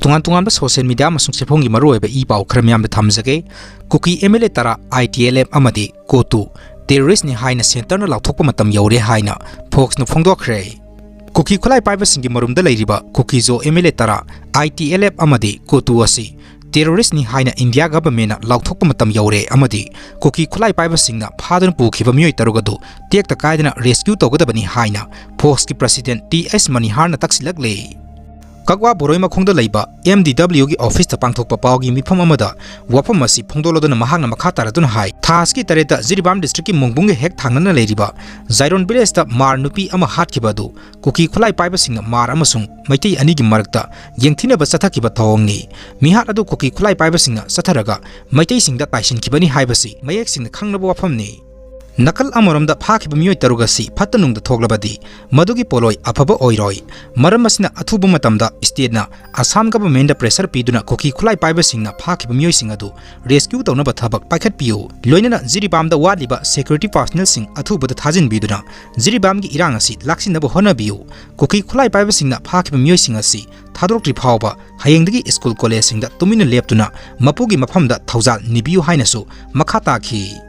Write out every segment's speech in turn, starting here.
Tungan social media masung sephongi marueba I pau khram yam thamjage Kuki MLA tara ITLF amadi COTU terrorist ni haina center na lauthokpa matam yaure haina Fox na phongdokhre Kuki khulai paiba singi marumda leiriba Kuki zo MLA tara ITLF amadi COTU asi terrorist ni haina India government na lauthokpa matam yaure amadi Kuki khulai paiba singna phadun pukhiba mioi tarugadu tekta kaidana rescue togadabani haina Fox ki president TS Manihar na taksilagle Kakwa boroi makhongda leiba MDW gi office ta pangthokpa pawgi mifam amada wafam asi phongdoloduna mahangna makha taraduna hai thas ki tareta Jiribam district ki mongbung ge hek thangnana leiriba Zairon village ta mar nupi ama hatkibadu Kuki khulai paiba singna mar amasung maitei ani gi marakta yengthina ba sathakiba thongni mihat adu Kuki khulai paiba singna satharaga maitei singda taisin kibani haibasi mayek singna khangnaba wafamni Nakal amoramda phakhiba mioi tarugasi phatanungda thoglabadi madugi poloi afaba oiroi maramasina athuba matamda state na Assam government da pressure piduna Kuki khulai paiba singna phakhiba mioi singadu rescue tawna ba thabak paikhat piu loinana Jiribam da waliba security personnel sing athuba da thajin biduna Jiribam gi irang asi laksinaba hona biu Kuki khulai paiba singna phakhiba mioi singasi thadrokri phawba hayengdagi school college singda tumina leptuna mapugi mafamda thawjal nibiu hainasu makha takhi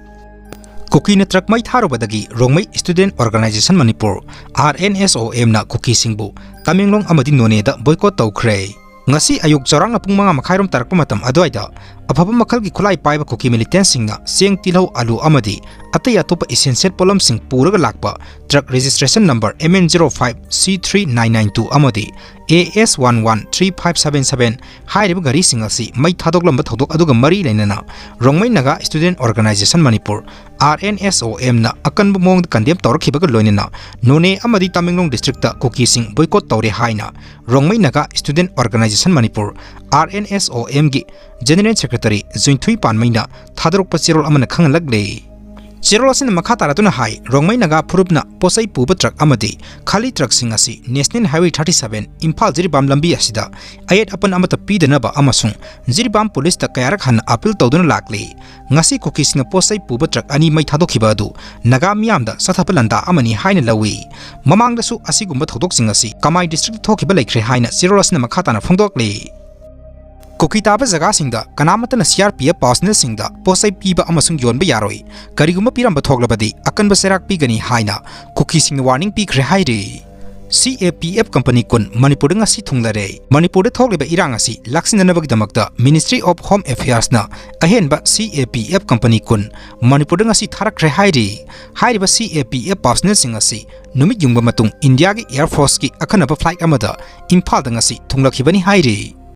Kuki na truck mai tharobadagi RONGMEI Student Organization Manipur RNSOM na Kuki singbu Tamenglong amadi none da boycott tawkhre ngasi ayuk charang na pung 5 makhairom tarakpa matam adwaida afaba makhalgi khulai paiba Kuki militant singna seng tilhau alu amadi ataya topa essential polam sing puraga lakpa truck registration number MN05C3992 amadi AS113577 hairiba gari singasi mai thadoklam thodok aduga mari leinana RONGMEI NAGA Student Organization Manipur RNSOM na akanba mong kandem tawrakhibaga loinana none amadi Tamenglong district ta Kuki sing boycott tawre haina RONGMEI NAGA Student Organization Manipur RNSOM gi General Secretary Juinthui Panmaina thadrokpa chirol amana khanglagle Chirol asin makha taratuna hai RONGMEI NAGA phurupna posai puba truck amadi khali truck singasi National Highway 37 Imphal Jiribam lambi asida ayat apan amata pidanaba amasung Jiribam police ta kayarak han appeal tawduna lakle ngasi Kuki singa posai puba truck ani mai thadokhiba adu naga miyamda sathapalanda amani haina lawi mamangdasu asigumba thodok singasi Kamai district thokiba laikhre haina chirol asin makha tana phongdokle Kuki taba jaga singda kanamata na CRPF personnel singda posai piba amasung yonba yaroi kariguma piramba thoglabadi akanba serak pigani haina Kuki singna warning pikre haire CAPF company kun Manipur ngasi thunglare Manipur thogliba irang asi laksinanabagi damakta Ministry of Home Affairs na ahenba CAPF company kun Manipur ngasi tharakre haire hairiba CAPF personnel singasi numit yungba matung India gi Air Force ki akhanaba flight amada Imphal da ngasi thunglakhibani haire